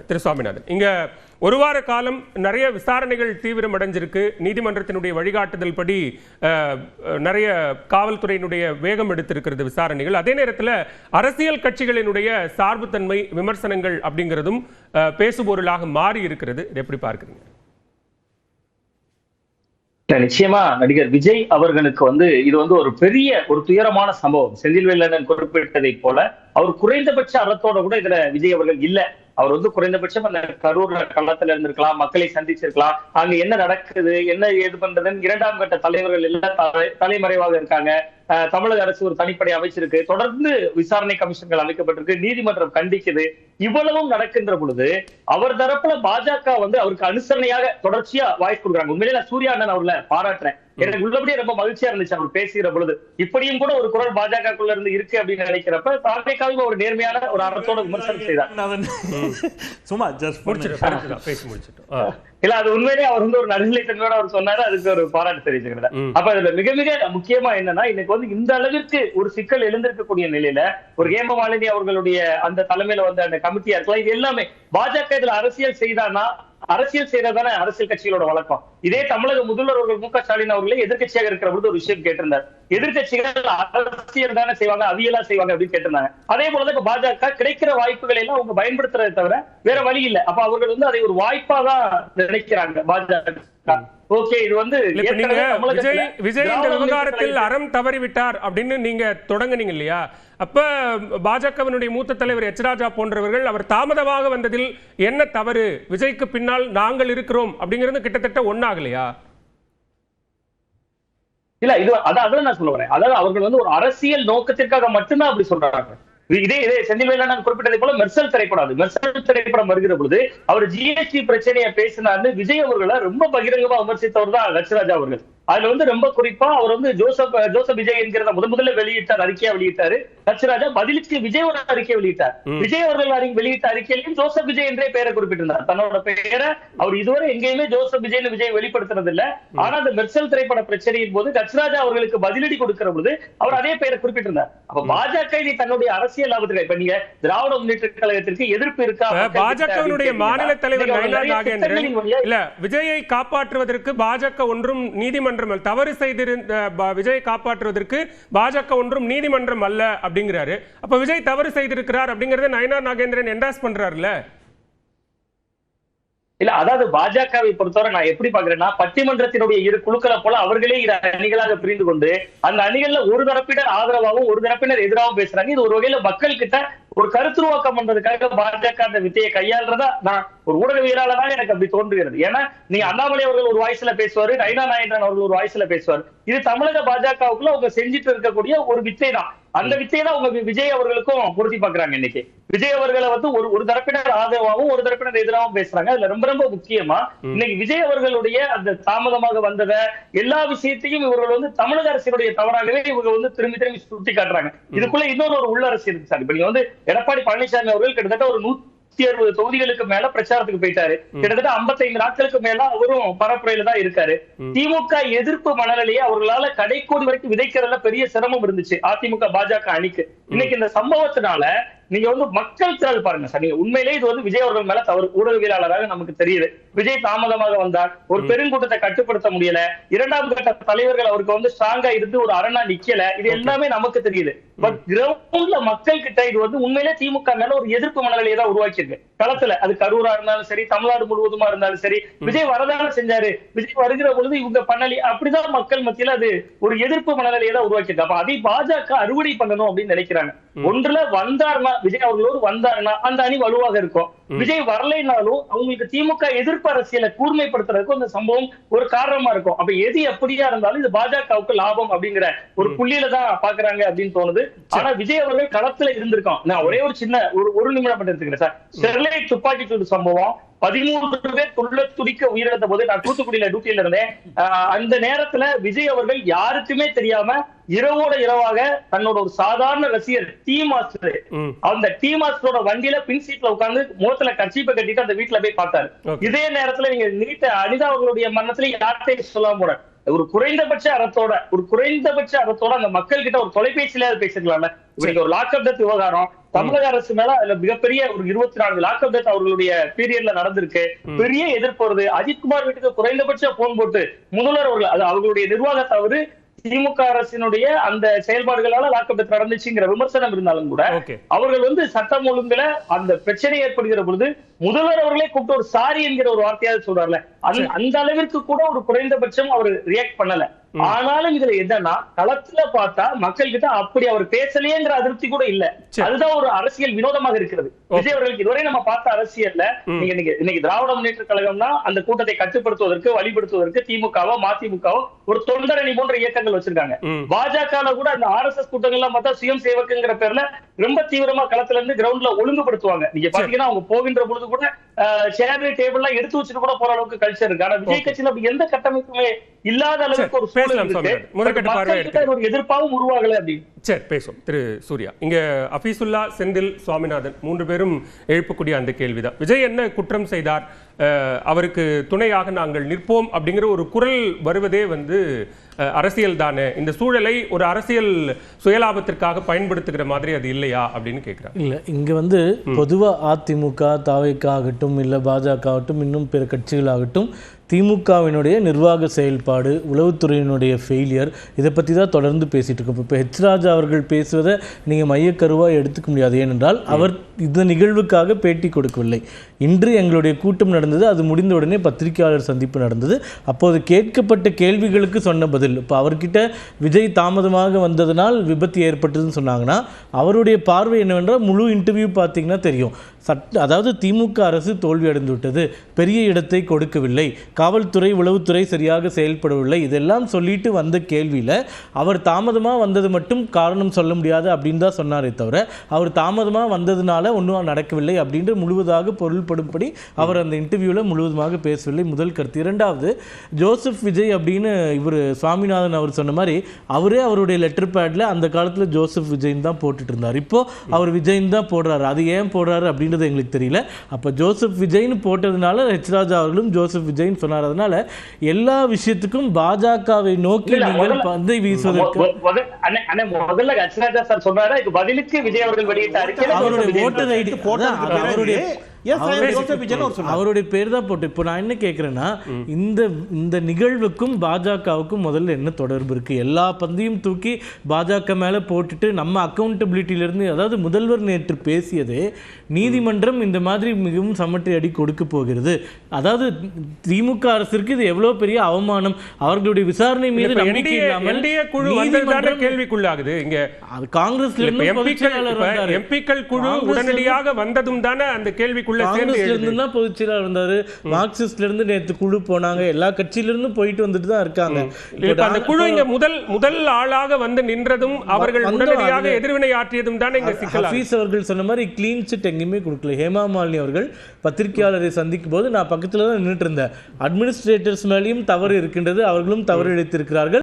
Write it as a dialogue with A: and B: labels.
A: திரு சுவாமிநாதன், இங்க ஒரு வார காலம் நிறைய விசாரணைகள் தீவிரம் அடைஞ்சிருக்கு. நீதிமன்றத்தினுடைய வழிகாட்டுதல் படி நிறைய காவல்துறையினுடைய வேகம் எடுத்திருக்கிறது விசாரணைகள். அதே நேரத்தில் அரசியல் கட்சிகளினுடைய சார்புத்தன்மை விமர்சனங்கள் அப்படிங்கிறதும் பேசுபொருளாக மாறி இருக்கிறது. எப்படி பார்க்குறீங்க?
B: நிச்சயமா நடிகர் விஜய் அவர்களுக்கு இது ஒரு பெரிய ஒரு துயரமான சம்பவம். செந்தில்வேலன் குறிப்பிட்டதை போல அவர் குறைந்தபட்ச அறத்தோட கூட இதுல விஜய் அவர்கள் இல்ல. அவர் குறைந்தபட்சம் அந்த கரூர் களத்துல இருந்திருக்கலாம், மக்களை சந்திச்சிருக்கலாம். அங்க என்ன நடக்குது, என்ன ஏது பண்றதுன்னு இரண்டாம் கட்ட தலைவர்கள் எல்லாம் தலைமறைவாக இருக்காங்க. தமிழக அரசு ஒரு தனிப்படை அமைச்சிருக்கு, தொடர்ந்து விசாரணை கமிஷன்கள் அமைக்கப்பட்டிருக்கு, நீதிமன்றம் கண்டிக்குது. இவ்வளவும் நடக்கின்ற பொழுது அவர் தரப்புல பாஜக அவருக்கு அனுசரணையாக தொடர்ச்சியா வாய்ப்பு கொடுக்குறாங்க. உண்மையிலே நான் சூர்யா அண்ணன் அவர்களை பாராட்டுறேன். எனக்கு உள்ளபடியே ரொம்ப மகிழ்ச்சியா இருந்துச்சு அவர் பேசுகிற பொழுது. இப்படியும் கூட ஒரு குரல் பாஜகக்குள்ள இருந்து இருக்கு அப்படின்னு நினைக்கிறப்ப தாவேக்காவும் ஒரு நேர்மையான ஒரு அறத்தோட விமர்சனம் செய்தார். இல்ல, அது உண்மையிலேயே அவர் ஒரு நடுநிலைத்தன்மையோட அவர் சொன்னாரு. அதுக்கு ஒரு பாராட்டு தெரிவிச்சுக்கிறேன். அப்ப அதுல மிக மிக முக்கியமா என்னன்னா, இன்னைக்கு இந்த அளவிற்கு ஒரு சிக்கல் எழுந்திருக்கக்கூடிய நிலையில ஒரு ஹேமமாலினி அவர்களுடைய அந்த தலைமையில அந்த கமிட்டியா இருக்கலாம், இது எல்லாமே பாஜக இதுல அரசியல் செய்தானா, அரசியல் செய்யறதான அரசியல் கட்சிகளோட வழக்கம். இதே தமிழக முதல்வர் அவர்கள் மு க ஸ்டாலின் அவர்களே எதிர்கட்சியாக இருக்கிற பொழுது ஒரு விஷயம் கேட்டிருந்தார். எதிர்கட்சிகள் அரசியல் தானே செய்வாங்க, அவியலா செய்வாங்க அப்படின்னு கேட்டிருந்தாங்க. அதே போலதான் பாஜக கிடைக்கிற வாய்ப்புகளை எல்லாம் அவங்க பயன்படுத்துறதை தவிர வேற வழி இல்லை. அப்ப அவர்கள் அதை ஒரு வாய்ப்பா தான் நினைக்கிறாங்க பாஜக. ஓகே, இது
A: விஜய் இந்த விவகாரத்தில் அறம் தவறிவிட்டார் அப்படின்னு நீங்க தொடங்குனீங்க இல்லையா? அப்ப பாஜகவினுடைய மூத்த தலைவர் எச் ராஜா போன்றவர்கள் அவர் தாமதமாக வந்ததில் என்ன தவறு, விஜய்க்கு பின்னால் நாங்கள் இருக்கிறோம் அப்படிங்கிறது கிட்டத்தட்ட ஒன்னாகலையா?
B: இல்ல, இது அதான் நான் சொல்ல வரேன். அதாவது அவர்கள் ஒரு அரசியல் நோக்கத்திற்காக மட்டும்தான் அப்படி சொல்றாங்க. இதே செந்தில்வேலன் குறிப்பிட்டதை போல மெர்சல் திரைப்படம் வருகிற பொழுது அவர் ஜிஎஸ்டி பிரச்சனையை பேசினார்னு விஜய் அவர்களை ரொம்ப பகிரங்கமா விமர்சித்தவர் தான் லட்சராஜா அவர்கள். அதுல ரொம்ப குறிப்பா அவர் ஜோசப் விஜய் என்கிறத முதல்ல வெளியிட்டார், அறிக்கையா வெளியிட்டாரு. லட்சராஜா பதிலுக்கு விஜய் ஒரு அறிக்கை வெளியிட்டார். விஜய் அவர்கள் வெளியிட்ட அறிக்கையிலையும் ஜோசப் விஜய் என்றே பெயரை குறிப்பிட்டிருந்தார். தன்னோட பெயரை அவர் இதுவரை எங்கேயுமே ஜோசப் விஜய் வெளிப்படுத்துறது இல்ல. ஆனா அந்த மெர்சல் திரைப்பட பிரச்சனையின் போது லட்சராஜா அவர்களுக்கு பதிலடி கொடுக்கிற பொழுது அவர் அதே பெயரை குறிப்பிட்டிருந்தார். அப்ப பாஜக இதை தன்னுடைய அரசியல் லாபத்திற்கு, இப்ப நீங்க திராவிட முன்னேற்ற கழகத்திற்கு எதிர்ப்பு இருக்கா?
A: பாஜகவினுடைய மாநில தலைவர் இல்ல, விஜயை காப்பாற்றுவதற்கு பாஜக ஒன்றும் நீதிமன்றம் தவறு செய்திருந்த விஜயை காப்பாற்றுவதற்கு பாஜக ஒன்றும் நீதிமன்றம் அல்ல அப்படிங்கிறாரு. அப்ப விஜய் தவறு செய்திருக்கிறார் அப்படிங்கறத நயனார் நாகேந்திரன் என்டாஸ் பண்றாருல்ல.
B: இல்ல, அதாவது பாஜகவை பொறுத்தவரை நான் எப்படி பாக்குறேன்னா, பட்டிமன்றத்தினுடைய இரு குழுக்களை போல அவர்களே இரு அணிகளாக பிரிந்து கொண்டு அந்த அணிகள்ல ஒரு தரப்பினர் ஆதரவாகவும் ஒரு தரப்பினர் எதிராகவும் பேசுறாங்க. இது ஒரு வகையில மக்கள் கிட்ட ஒரு கருத்துருவாக்கம் பண்றதுக்காக பாஜக அந்த வித்தையை கையாளுறதா நான் ஒரு ஊடகவியலாளராக எனக்கு அப்படி தோன்றுகிறது. ஏன்னா நீங்க அண்ணாமலை அவர்கள் ஒரு வாய்ஸ்ல பேசுவாரு, நயனார் நாகேந்திரன் அவர்கள் ஒரு வாய்ஸ்ல பேசுவார். இது தமிழக பாஜகவுக்குள்ள அவங்க செஞ்சுட்டு இருக்கக்கூடிய ஒரு வித்தை தான். அந்த வித்தையை தான் அவங்க விஜய் அவர்களுக்கும் பொருத்தி பாக்குறாங்க. இன்னைக்கு விஜய் அவர்களை ஒரு தரப்பினர் ஆதரவாகவும் ஒரு தரப்பினர் எதிராகவும் பேசுறாங்க. அதுல ரொம்ப ரொம்ப முக்கியமா இன்னைக்கு விஜய் அவர்களுடைய அந்த தாமதமாக வந்தத எல்லா விஷயத்தையும் இவர்கள் தமிழக அரசினுடைய தவறாகவே இவங்க திரும்பி திரும்பி சுட்டி காட்டுறாங்க. இதுக்குள்ள இன்னொரு ஒரு உள்ளரசு இருக்கு சார். இப்ப நீங்க எடப்பாடி பழனிசாமி அவர்கள் கிட்டத்தட்ட ஒரு 160 தொகுதிகளுக்கு மேல பிரச்சாரத்துக்கு போயிட்டாரு. கிட்டத்தட்ட 55 நாட்களுக்கு மேல அவரும் பரப்புரையில தான் இருக்காரு. திமுக எதிர்ப்பு மனநிலையை அவர்களால கடைக்கோடி வரைக்கும் விதைக்கிறதுல பெரிய சிரமம் இருந்துச்சு அதிமுக பாஜக அணிக்கு. இன்னைக்கு இந்த சம்பவத்தினால நீங்க மக்கள் திரள் பாருங்க சார். நீங்க உண்மையிலே இது விஜய் அவர்கள் மேல தவறு. ஊடகவியலாளராக நமக்கு தெரியுது, விஜய் தாமதமாக வந்தார், ஒரு பெருங்கூட்டத்தை கட்டுப்படுத்த முடியல, இரண்டாம் கட்ட தலைவர்கள் அவருக்கு ஸ்ட்ராங்கா இருந்து ஒரு அரணா நிக்கல, இது எல்லாமே நமக்கு தெரியுது. பட் கிரவுண்ட்ல மக்கள் கிட்ட இது உண்மையிலே திமுக மேல ஒரு எதிர்ப்பு மனநிலையை தான் உருவாக்கி இருக்கு களத்துல. அது கரூரா இருந்தாலும் சரி, தமிழ்நாடு முழுவதுமா இருந்தாலும் சரி, விஜய் வரதான செஞ்சாரு, விஜய் வருகிற பொழுது இவங்க பண்ணலி, அப்படிதான் மக்கள் மத்தியில அது ஒரு எதிர்ப்பு மனநிலையை தான் உருவாக்கி இருக்கு. அப்ப அதை பாஜக அறுவடை பண்ணணும் அப்படின்னு நினைக்கிறாங்க. ஒன்றுல வந்தாருன்னா விஜய் அவர்களோடு வந்தாருன்னா அந்த அணி வலுவாக இருக்கும். விஜய் வரலைனாலும் அவங்களுக்கு திமுக எதிர்ப்பு அரசியலை கூர்மைப்படுத்துறதுக்கு இந்த சம்பவம் ஒரு காரணமா இருக்கும். அப்ப எது எப்படியா இருந்தாலும் இது பாஜகவுக்கு லாபம் அப்படிங்கிற ஒரு புள்ளியில தான் பாக்குறாங்க அப்படின்னு தோணுது. ஆனா விஜய் அவர்கள் களத்துல இருந்திருக்கோம். நான் ஒரே ஒரு சின்ன ஒரு நிமிடம் மட்டும் எடுத்துக்கிறேன் சார். ஸ்டெர்லைட் துப்பாக்கி சூடு சம்பவம் 13 பேர் துள்ள துடிக்க உயிரிழந்த போது நான் தூத்துக்குடியில டியூட்டியில இருந்தேன். அந்த நேரத்துல விஜய் அவர்கள் யாருக்குமே தெரியாம இரவோட இரவாக தன்னோட ஒரு சாதாரண ரசிகர் டீ மாஸ்டர், அந்த டீ மாஸ்டரோட வண்டியில பின் சீட்ல உட்கார்ந்து முகத்துல கர்ச்சீப்பை கட்டிட்டு அந்த வீட்டுல போய் பார்த்தாரு. இதே நேரத்துல நீங்க நீட்ட அனிதா அவர்களுடைய மரணத்துல யார்கிட்டையும் சொல்லாம போற ஒரு குறைந்தபட்ச அறத்தோட அந்த மக்கள் கிட்ட ஒரு தொலைபேசியில பேசிருக்கலாம்ல. ஒரு லாக்அப் டெத் விவகாரம், தமிழக அரசு மேல அதுல மிகப்பெரிய ஒரு 24 லாக்அப் டெத் அவர்களுடைய பீரியட்ல நடந்திருக்கு. பெரிய எதிர்ப்பு வருது. அஜித்குமார் வீட்டுக்கு குறைந்தபட்ச போன் போட்டு முதல்வர் அவர்கள் அது அவர்களுடைய நிர்வாக தவறு, திமுக அரசினுடைய அந்த செயல்பாடுகளால லாக்அப் டெத் நடந்துச்சுங்கிற விமர்சனம் இருந்தாலும் கூட அவர்கள் சட்டம் ஒழுங்குல அந்த பிரச்சனை ஏற்படுகிற பொழுது முதல்வர் அவர்களே கூப்பிட்டு ஒரு சாரி என்கிற ஒரு வார்த்தையாவது சொல்றாருல, அந்த அளவிற்கு கூட ஒரு குறைந்தபட்சம் அவர் ரியாக்ட் பண்ணல. ஆனாலும் இதுல என்னன்னா களத்துல பார்த்தா மக்கள் கிட்ட அப்படி அவர் பேசலையேங்கிற அதிருப்தி கூட இல்ல. அதுதான் ஒரு அரசியல் வினோதமாக இருக்கிறது. விஜய் அவர்களுக்கு இதுவரை நம்ம பார்த்த அரசியல்ல இன்னைக்கு திராவிட முன்னேற்ற கழகம்னா அந்த கூட்டத்தை கட்டுப்படுத்துவதற்கு வழிபடுத்துவதற்கு திமுகவோ மதிமுகவோ ஒரு தொண்டரணி போன்ற இயக்கங்கள் வச்சிருக்காங்க. பாஜக கூட அந்த RSS கூட்டங்கள்லாம் பார்த்தா சுயம் சேவக்குங்கிற பேர்ல ரொம்ப தீவிரமா களத்துல இருந்து கிரவுண்ட்ல ஒழுங்குபடுத்துவாங்க. நீங்க பாத்தீங்கன்னா அவங்க போகின்ற பொழுது கூட சேர் டேபிள் எல்லாம் எடுத்து வச்சுட்டு கூட போற அளவுக்கு கல்ச்சர் இருக்கு. ஆனா விஜய் கட்சியில அப்படி எந்த கட்டமைப்புமே இல்லாத அளவுக்கு ஒரு எதிர்ப்பாகவும் உருவாகல அப்படின்னு.
A: சரி, பேசுவோம். திரு சூர்யா, இங்க அபீசுல்லா, செந்தில், சுவாமிநாதன் 3 பேரும் எழுப்பக்கூடிய அந்த கேள்விதான். விஜய் என்ன குற்றம் செய்தார், அவருக்கு துணையாக நாங்கள் நிற்போம் அப்படிங்கிற ஒரு குரல் வருவதே அரசியல் தானே, இந்த சூழலை ஒரு அரசியல் சுயலாபத்திற்காக பயன்படுத்துகிற மாதிரி அது இல்லையா அப்படின்னு கேட்கிறாங்க.
C: இல்லை, இங்கே பொதுவா அதிமுக, தாவேகா ஆகட்டும், இல்லை பாஜக ஆகட்டும், இன்னும் பிற கட்சிகளாகட்டும், திமுகவினுடைய நிர்வாக செயல்பாடு, உளவுத்துறையினுடைய ஃபெயிலியர், இதை பற்றி தான் தொடர்ந்து பேசிகிட்டு இருக்கோம். இப்போ ஹெச் ராஜா அவர்கள் பேசுவதை நீங்கள் மையக்கருவாக எடுத்துக்க முடியாது. ஏனென்றால் அவர் இந்த நிகழ்வுக்காக பேட்டி கொடுக்கவில்லை. இன்று எங்களுடைய கூட்டம் நடந்தது, அது முடிந்தவுடனே பத்திரிகையாளர் சந்திப்பு நடந்தது. அப்போது கேட்கப்பட்ட கேள்விகளுக்கு சொன்ன பதில். இப்போ அவர்கிட்ட விஜய் தாமதமாக வந்ததனால் விபத்து ஏற்பட்டதுன்னு சொன்னாங்கன்னா, அவருடைய பார்வை என்னவென்றால் முழு இன்டர்வியூ பார்த்தீங்கன்னா தெரியும். அதாவது திமுக அரசு தோல்வி அடைந்து விட்டது, பெரிய இடத்தை கொடுக்கவில்லை, காவல்துறை உளவுத்துறை சரியாக செயல்படவில்லை, இதெல்லாம் சொல்லிட்டு வந்த கேள்வியில் அவர் தாமதமாக வந்தது மட்டும் காரணம் சொல்ல முடியாது அப்படின்னு தான் சொன்னாரே தவிர, அவர் தாமதமாக வந்ததுனால ஒன்றும் நடக்கவில்லை அப்படின்ற முழுவதாக பொருள்படும்படி அவர் அந்த இன்டர்வியூவில் முழுவதுமாக பேசவில்லை. முதல் கருத்து. இரண்டாவது, ஜோசப் விஜய் அப்படின்னு இவர் சுவாமிநாதன் அவர் சொன்ன மாதிரி அவரே அவருடைய லெட்டர் பேடில் அந்த காலத்தில் ஜோசப் விஜய்ன்னு தான் போட்டுட்டு இருந்தார். இப்போது அவர் விஜய்ன்னு தான் போடுறாரு. அது ஏன் போடுறாரு அப்படின்றது எங்களுக்கு தெரியல. அப்போ ஜோசப் விஜய்னு போட்டதுனால ஹெச் ராஜா அவர்களும் ஜோசப் விஜய்னு சொன்னார். அதனால எல்லா விஷயத்துக்கும் பாஜகவை நோக்கி நீங்கள் பந்தை வீசுவதற்கு
B: முதல்ல ஹெச் ராஜா சார் சொன்னாரு, பதிலுக்கு விஜய் அவர்கள் வெளியிட்ட அறிக்கையில்
C: அவருடைய ஓட்டர் ஐடி அவருடைய பேர் தான் போட்டு. இப்போ நான் என்ன கேட்கிறேன்னா, இந்த நிகழ்வுக்கும் பாஜகவுக்கும் முதல்ல என்ன தொடர்பு இருக்கு? எல்லா பந்தையும் தூக்கி பாஜக மேல போட்டுட்டு நம்ம அக்கௌண்டபிலிட்டியிலிருந்து, அதாவது முதல்வர் நேற்று பேசியது நீதிமன்றம் இந்த மாதிரி மிகவும் சமற்றி அடி கொடுக்க போகிறது, அதாவது திமுக அரசிற்கு இது எவ்வளவு பெரிய அவமானம், அவர்களுடைய விசாரணை மீது நம்பிக்கை இல்லாமல்
A: கேள்விக்குள்ளாகுது. இங்க
C: காங்கிரஸ்ல இருந்து
A: எம்பிக்கள் குழு உடனடியாக வந்ததும் தானே அந்த கேள்விக்குள்ள
C: பொதுச் செயலாளர் இருந்தாரு, மார்க்சிஸ்ட்ல இருந்து நேற்று குழு போனாங்க, எல்லா கட்சியில இருந்து போயிட்டு வந்துட்டு தான் இருக்காங்க.
A: அந்த குழு இங்க முதல் ஆளாக வந்து நின்றதும் அவர்கள் உடனடியாக எதிர்வினை ஆற்றியதும் தான் இங்க சிக்கல்.
C: ஹபீஸ் அவர்கள் சொன்ன மாதிரி கிளீன் சிட் எங்கேயுமே கொடுக்கல. ஹேமா மாலினி அவர்கள் பத்திரிகையாளரை சந்திக்கும் போது நான் பக்கத்துல தான் நின்றுட்டு இருந்தேன். அட்மினிஸ்ட்ரேட்டர்ஸ் மேலேயும் தவறு இருக்கின்றது, அவர்களும் தவறு இழைத்திருக்கிறார்கள்.